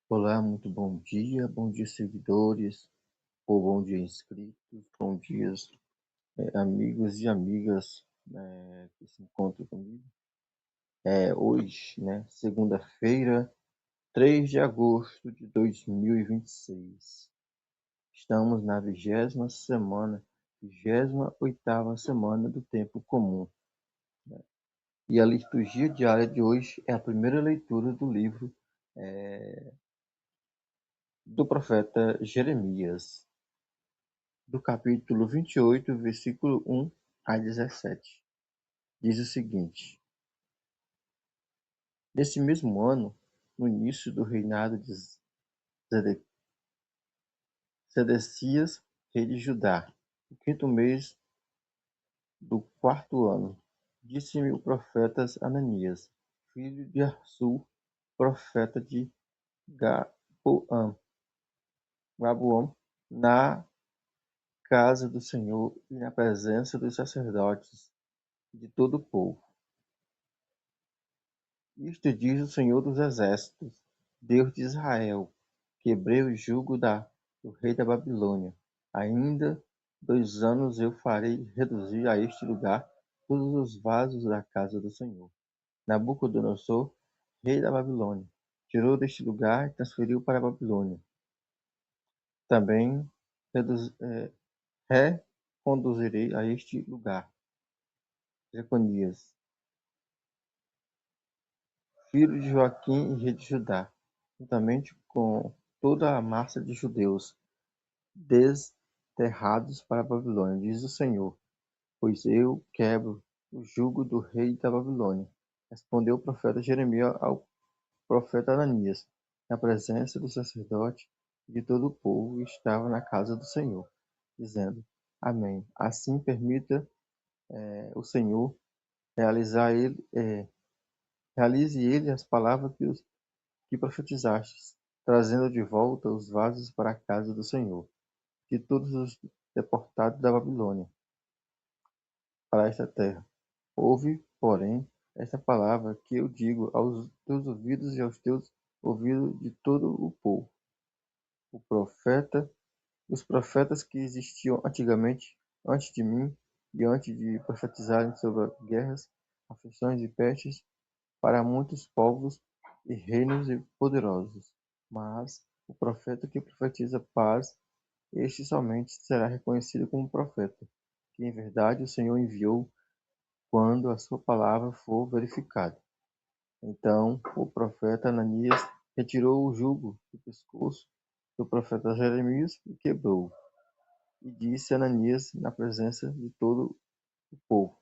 Olá, muito bom dia seguidores, ou bom dia inscritos, bom dia amigos e amigas que se encontram comigo. Hoje, segunda-feira, 3 de agosto de 2026, estamos na 28ª semana do tempo comum. E a liturgia diária de hoje é a primeira leitura do livro do profeta Jeremias, do capítulo 28, versículo 1 a 17. Diz o seguinte: Nesse mesmo ano, no início do reinado de Sedecias, rei de Judá, no quinto mês do quarto ano, disse-me o profeta Ananias, filho de Arsur, profeta de Gaboam, Gaboam, na casa do Senhor e na presença dos sacerdotes e de todo o povo. Isto diz o Senhor dos Exércitos, Deus de Israel: quebrei o jugo do rei da Babilônia. Ainda 2 anos eu farei reduzir a este lugar todos os vasos da casa do Senhor. Nabucodonosor, rei da Babilônia, tirou deste lugar e transferiu para a Babilônia. Também reconduzirei a este lugar Jeconias, filho de Joaquim e rei de Judá, juntamente com toda a massa de judeus desterrados para a Babilônia, diz o Senhor, pois eu quebro o jugo do rei da Babilônia. Respondeu o profeta Jeremias ao profeta Ananias, na presença do sacerdote e de todo o povo que estava na casa do Senhor, dizendo: Amém. Assim permita o Senhor realize ele as palavras que profetizastes, trazendo de volta os vasos para a casa do Senhor, de todos os deportados da Babilônia, para esta terra. Ouve, porém, esta palavra que eu digo aos teus ouvidos e aos teus ouvidos de todo o povo. O profeta, os profetas que existiam antigamente, antes de mim, e antes de profetizarem sobre guerras, aflições e pestes, para muitos povos e reinos e poderosos. Mas o profeta que profetiza paz, este somente será reconhecido como profeta, que em verdade o Senhor enviou quando a sua palavra for verificada. Então o profeta Ananias retirou o jugo do pescoço do profeta Jeremias e quebrou. E disse Ananias na presença de todo o povo: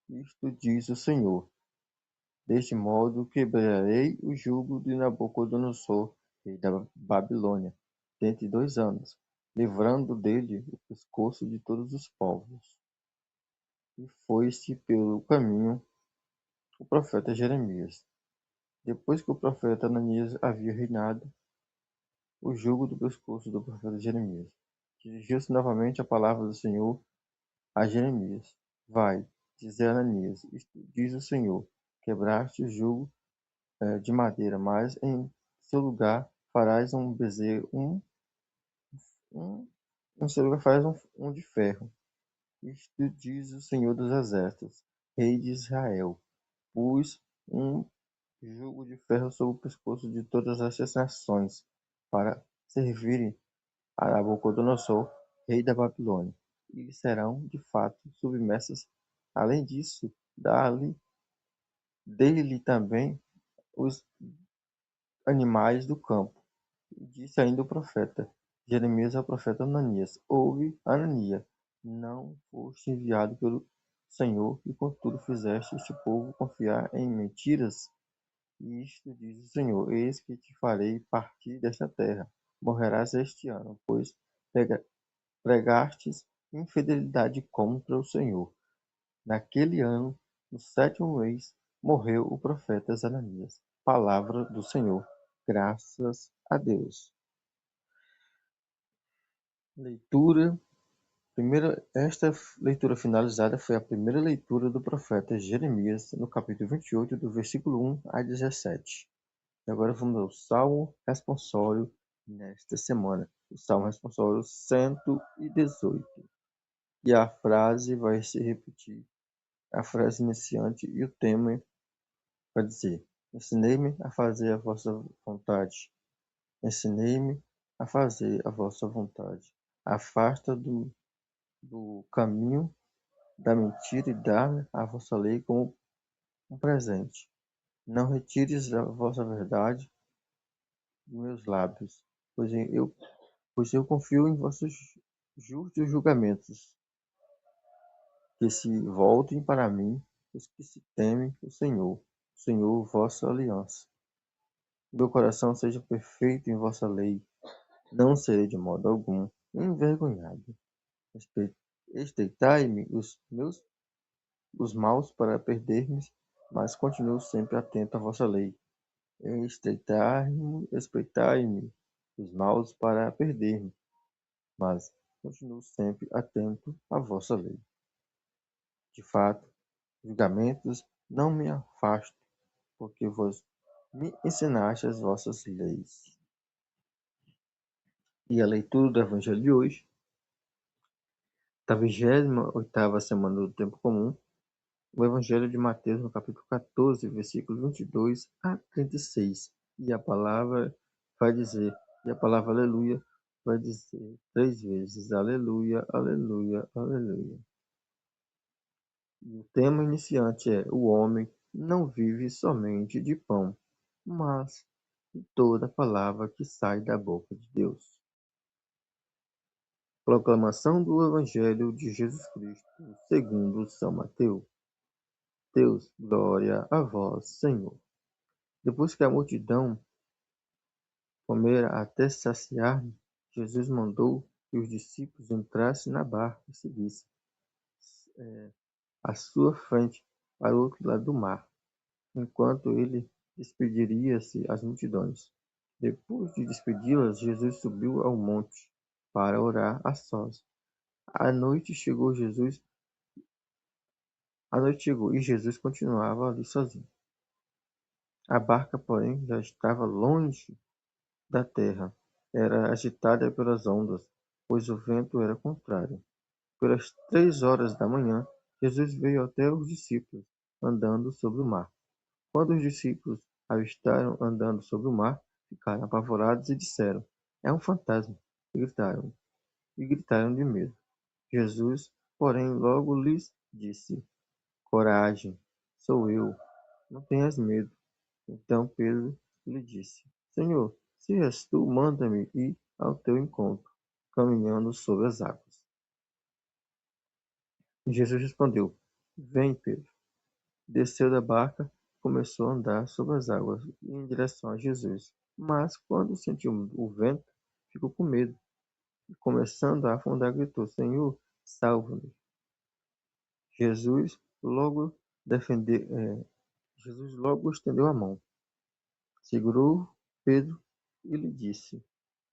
Isto diz o Senhor: Deste modo quebrarei o jugo de Nabucodonosor, rei da Babilônia, dentro de 2 anos, livrando dele o pescoço de todos os povos. E foi-se pelo caminho o profeta Jeremias. Depois que o profeta Ananias havia reinado, o jugo do pescoço do profeta Jeremias. Dirigiu-se novamente a palavra do Senhor a Jeremias. Vai, dizer Ananias, isto diz o Senhor, quebraste o jugo de madeira, mas em seu lugar farás um bezerro, um, em seu lugar farás um de ferro. Isto diz o Senhor dos Exércitos, Rei de Israel. Pus um jugo de ferro sobre o pescoço de todas essas nações, para servirem a Nabucodonosor, rei da Babilônia. E eles serão, de fato, submersos. Além disso, dele também os animais do campo. E disse ainda o profeta Jeremias ao profeta Ananias: Ouve, Ananias, não foste enviado pelo Senhor, e contudo fizeste este povo confiar em mentiras? E isto diz o Senhor: Eis que te farei partir desta terra. Morrerás este ano, pois pregastes infidelidade contra o Senhor. Naquele ano, no sétimo mês, morreu o profeta Ananias. Palavra do Senhor. Graças a Deus. Leitura. Esta leitura finalizada foi a primeira leitura do profeta Jeremias, no capítulo 28, do versículo 1 a 17. E agora vamos ao Salmo responsório nesta semana. O Salmo responsório 118. E a frase vai se repetir. A frase iniciante e o tema vai dizer: Ensinei-me a fazer a vossa vontade. Ensinei-me a fazer a vossa vontade. Afasta do caminho da mentira e dá-me a vossa lei como um presente. Não retires a vossa verdade de meus lábios, pois eu confio em vossos justos julgamentos, que se voltem para mim os que se temem o Senhor, vossa aliança. Meu coração seja perfeito em vossa lei, não serei de modo algum envergonhado. Estreitai-me os maus para perder-me, mas continuo sempre atento à vossa lei. Espreitai-me os maus para perder-me, mas continuo sempre atento à vossa lei. De fato, julgamentos não me afasto, porque vos me ensinaste as vossas leis. E a leitura do Evangelho de hoje, da 28ª semana do Tempo Comum, o Evangelho de Mateus, no capítulo 14, versículos 22 a 36. E a palavra vai dizer, e a palavra aleluia vai dizer 3 vezes, aleluia, aleluia, aleluia. E o tema iniciante é: o homem não vive somente de pão, mas de toda palavra que sai da boca de Deus. Proclamação do Evangelho de Jesus Cristo, segundo São Mateus. Deus, glória a vós, Senhor. Depois que a multidão comera até saciar, Jesus mandou que os discípulos entrassem na barca e seguissem à sua frente para o outro lado do mar, enquanto ele despediria-se às multidões. Depois de despedi-las, Jesus subiu ao monte para orar a sós. A noite chegou e Jesus continuava ali sozinho. A barca, porém, já estava longe da terra. Era agitada pelas ondas, pois o vento era contrário. Pelas 3 horas da manhã, Jesus veio até os discípulos, andando sobre o mar. Quando os discípulos avistaram andando sobre o mar, ficaram apavorados e disseram: É um fantasma! E gritaram de medo. Jesus, porém, logo lhes disse: Coragem, sou eu, não tenhas medo. Então Pedro lhe disse: Senhor, se és tu, manda-me ir ao teu encontro, caminhando sobre as águas. E Jesus respondeu: Vem, Pedro. Desceu da barca e começou a andar sobre as águas em direção a Jesus. Mas, quando sentiu o vento, ficou com medo e, começando a afundar, gritou: Senhor, salva-me. Jesus logo, Jesus logo estendeu a mão, segurou Pedro e lhe disse: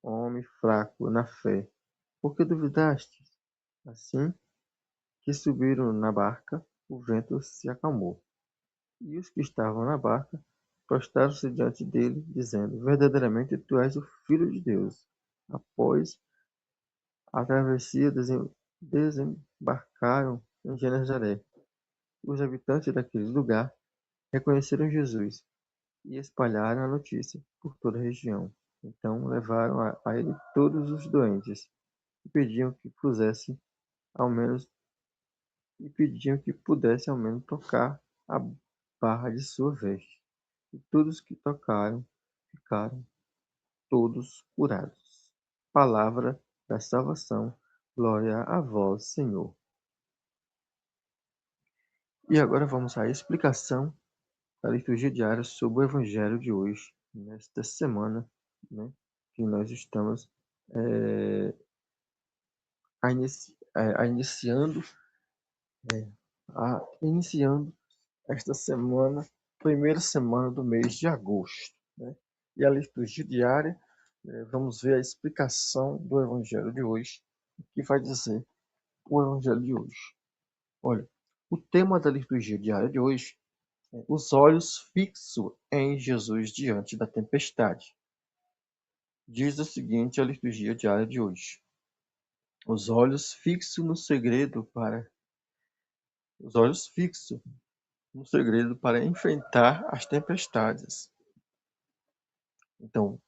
Homem fraco na fé, por que duvidaste? Assim que subiram na barca, o vento se acalmou. E os que estavam na barca prostraram-se diante dele, dizendo: Verdadeiramente tu és o Filho de Deus. Após a travessia, desembarcaram em Genezaré. Os habitantes daquele lugar reconheceram Jesus e espalharam a notícia por toda a região. Então levaram a ele todos os doentes e ao menos pediam que pudesse ao menos tocar a barra de sua veste. E todos que tocaram ficaram todos curados. Palavra da salvação. Glória a vós, Senhor. E agora vamos à explicação da liturgia diária sobre o Evangelho de hoje, nesta semana, né, que nós estamos é, iniciando, iniciando esta semana, primeira semana do mês de agosto, né? E a liturgia diária, vamos ver a explicação do Evangelho de hoje, o que vai dizer o Evangelho de hoje. Olha, o tema da liturgia diária de hoje Os olhos fixos em Jesus diante da tempestade. Diz o seguinte a liturgia diária de hoje: os olhos fixos no segredo para os olhos fixos no segredo para enfrentar as tempestades. Então,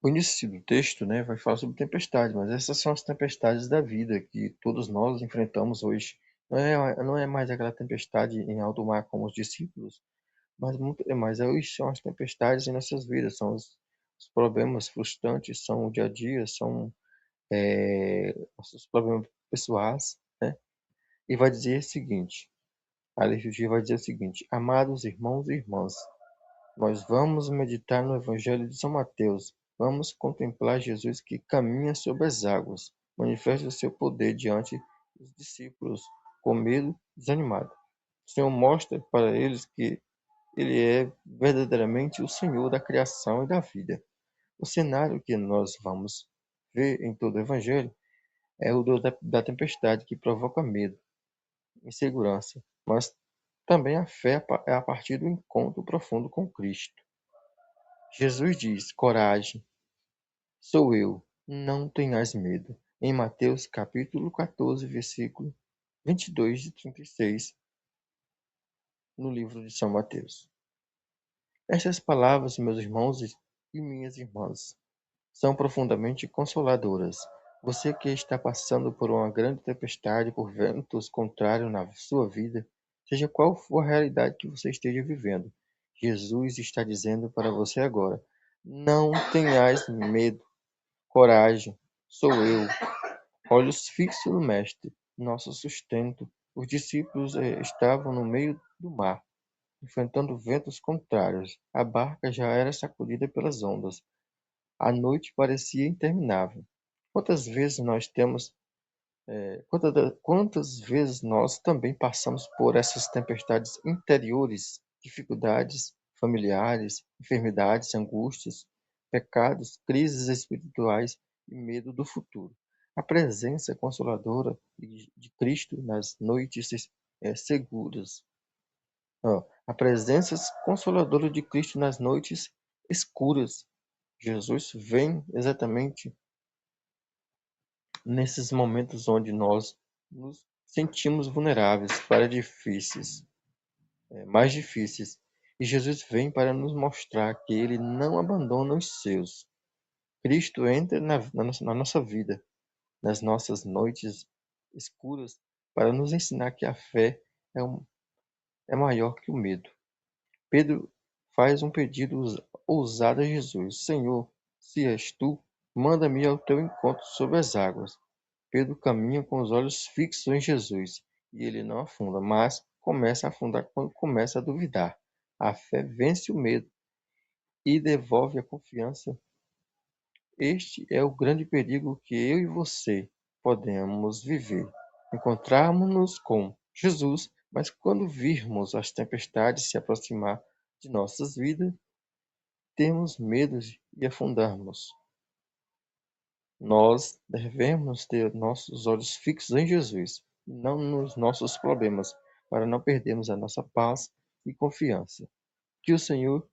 o início do texto, né, vai falar sobre tempestade, mas essas são as tempestades da vida que todos nós enfrentamos hoje. Não é mais aquela tempestade em alto mar como os discípulos, mas muito mais. Hoje são as tempestades em nossas vidas, são os problemas frustrantes, são o dia a dia, são nossos problemas pessoais, né? E vai dizer o seguinte, a liturgia vai dizer o seguinte: amados irmãos e irmãs, nós vamos meditar no Evangelho de São Mateus. Vamos contemplar Jesus que caminha sobre as águas, manifesta o seu poder diante dos discípulos, com medo, desanimado. O Senhor mostra para eles que ele é verdadeiramente o Senhor da criação e da vida. O cenário que nós vamos ver em todo o Evangelho é o da tempestade que provoca medo, insegurança, mas também a fé é a partir do encontro profundo com Cristo. Jesus diz: coragem, sou eu, não tenhas medo. Em Mateus capítulo 14, versículo 22 e 36, no livro de São Mateus. Estas palavras, meus irmãos e minhas irmãs, são profundamente consoladoras. Você que está passando por uma grande tempestade, por ventos contrários na sua vida, seja qual for a realidade que você esteja vivendo, Jesus está dizendo para você agora: não tenhas medo. Coragem, sou eu. Olhos fixos no Mestre, nosso sustento. Os discípulos estavam no meio do mar, enfrentando ventos contrários. A barca já era sacudida pelas ondas. A noite parecia interminável. Quantas vezes nós temos quantas vezes nós também passamos por essas tempestades interiores, dificuldades familiares, enfermidades, angústias, pecados, crises espirituais e medo do futuro. A presença consoladora de Cristo nas noites seguras. A presença consoladora de Cristo nas noites escuras. Jesus vem exatamente nesses momentos onde nós nos sentimos vulneráveis para mais difíceis, e Jesus vem para nos mostrar que ele não abandona os seus. Cristo entra na nossa vida, nas nossas noites escuras, para nos ensinar que a fé é maior que o medo. Pedro faz um pedido ousado a Jesus: Senhor, se és tu, manda-me ao teu encontro sobre as águas. Pedro caminha com os olhos fixos em Jesus, e ele não afunda, mas começa a afundar quando começa a duvidar. A fé vence o medo e devolve a confiança. Este é o grande perigo que eu e você podemos viver. Encontrarmos-nos com Jesus, mas quando virmos as tempestades se aproximar de nossas vidas, temos medo de afundarmos. Nós devemos ter nossos olhos fixos em Jesus, não nos nossos problemas, para não perdermos a nossa paz e confiança. Que o Senhor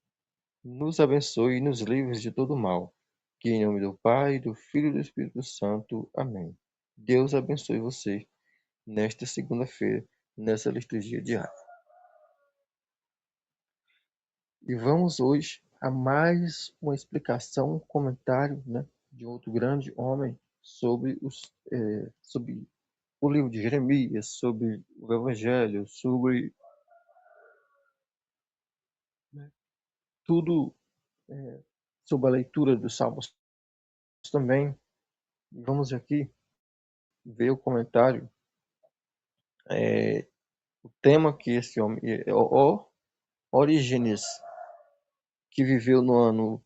nos abençoe e nos livre de todo mal. Que em nome do Pai, do Filho e do Espírito Santo. Amém. Deus abençoe você nesta segunda-feira, nessa liturgia diária. E vamos hoje a mais uma explicação, um comentário, né, de outro grande homem sobre o livro de Jeremias, sobre o Evangelho, sobre, né, tudo, sobre a leitura dos Salmos também. Vamos aqui ver o comentário, o tema que esse homem, Orígenes, que viveu no ano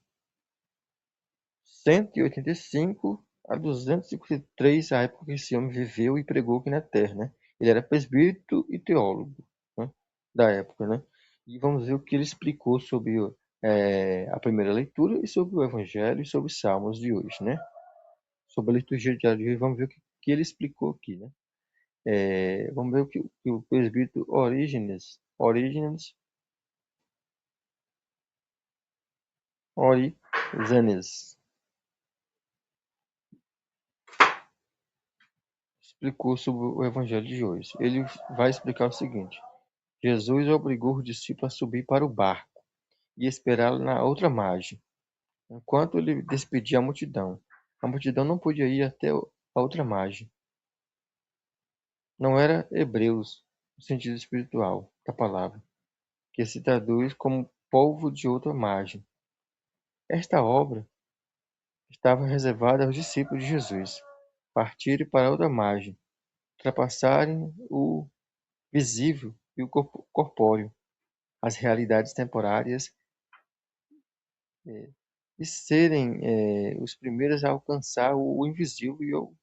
185 a 253, a época que esse homem viveu e pregou aqui na Terra, né? Ele era presbítero e teólogo, né, da época, né? E vamos ver o que ele explicou sobre a primeira leitura e sobre o Evangelho e sobre os Salmos de hoje, né? Sobre a liturgia de hoje, vamos ver o que ele explicou aqui, né? Vamos ver o que o presbítero Orígenes Orígenes explicou sobre o evangelho de hoje. Ele vai explicar o seguinte: Jesus obrigou os discípulos a subir para o barco e esperá-lo na outra margem, enquanto ele despedia a multidão. A multidão não podia ir até a outra margem. Não era hebreus no sentido espiritual da palavra, que se traduz como povo de outra margem. Esta obra estava reservada aos discípulos de Jesus partirem para outra margem, ultrapassarem o visível e o corpóreo, as realidades temporárias, e serem os primeiros a alcançar o invisível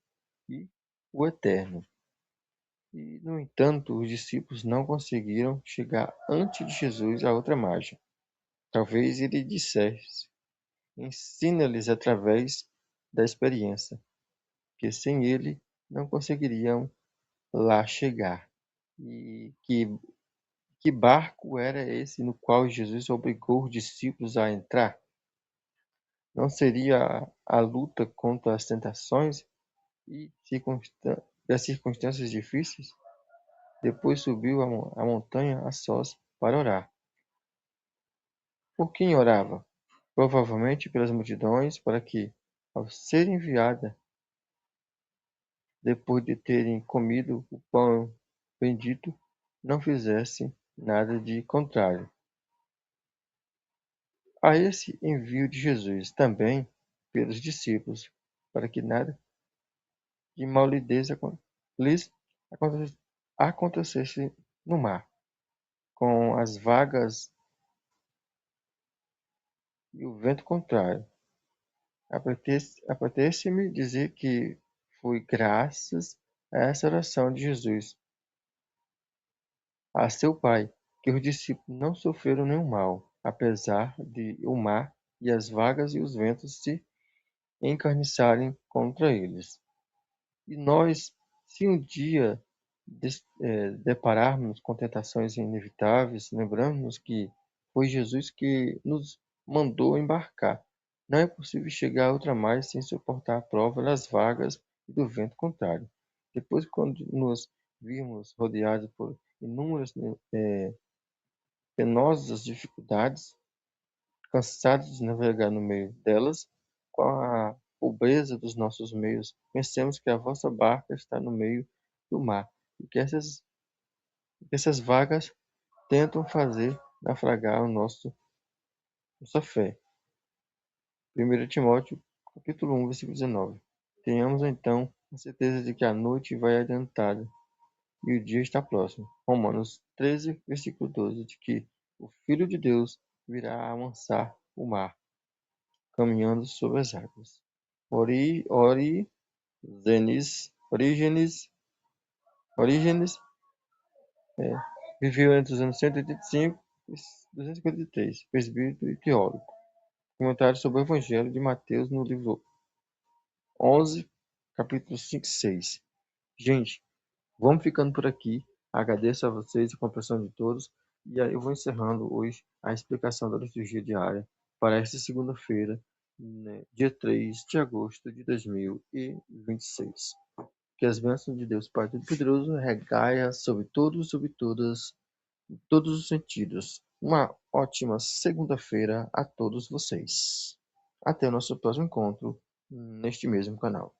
e o eterno. E, no entanto, os discípulos não conseguiram chegar antes de Jesus à outra margem. Talvez ele dissesse: ensina-lhes através da experiência, que sem ele não conseguiriam lá chegar. E que barco era esse no qual Jesus obrigou os discípulos a entrar? Não seria a luta contra as tentações e as circunstâncias difíceis? Depois subiu a montanha a sós para orar. Por quem orava? Provavelmente pelas multidões, para que, ao ser enviada, depois de terem comido o pão bendito, não fizessem nada de contrário a esse envio de Jesus, também pelos discípulos, para que nada de mal lhes acontecesse no mar, com as vagas e o vento contrário. Apetece-me dizer que foi graças a essa oração de Jesus a seu Pai que os discípulos não sofreram nenhum mal, apesar de o mar e as vagas e os ventos se encarniçarem contra eles. E nós, se um dia depararmos com tentações inevitáveis, lembramos que foi Jesus que nos mandou embarcar. Não é possível chegar a outra margem sem suportar a prova das vagas e do vento contrário. Depois, quando nos virmos rodeados por inúmeras penosas dificuldades, cansados de navegar no meio delas, com a pobreza dos nossos meios, pensemos que a vossa barca está no meio do mar e que essas vagas tentam fazer naufragar nossa fé. 1 Timóteo, capítulo 1, versículo 19. Tenhamos então a certeza de que a noite vai adiantada e o dia está próximo. Romanos 13, versículo 12, de que o Filho de Deus virá amansar o mar, caminhando sobre as águas. Orígenes viveu entre os anos 185 e 253, presbítero e teólogo. Comentário sobre o Evangelho de Mateus no livro 11, capítulos 5 e 6. Gente, vamos ficando por aqui. Agradeço a vocês a compreensão de todos. E aí eu vou encerrando hoje a explicação da liturgia diária para esta segunda-feira, né, dia 3 de agosto de 2026. Que as bênçãos de Deus Pai Todo-Poderoso recaia sobre todos, sobre todas, em todos os sentidos. Uma ótima segunda-feira a todos vocês. Até o nosso próximo encontro neste mesmo canal.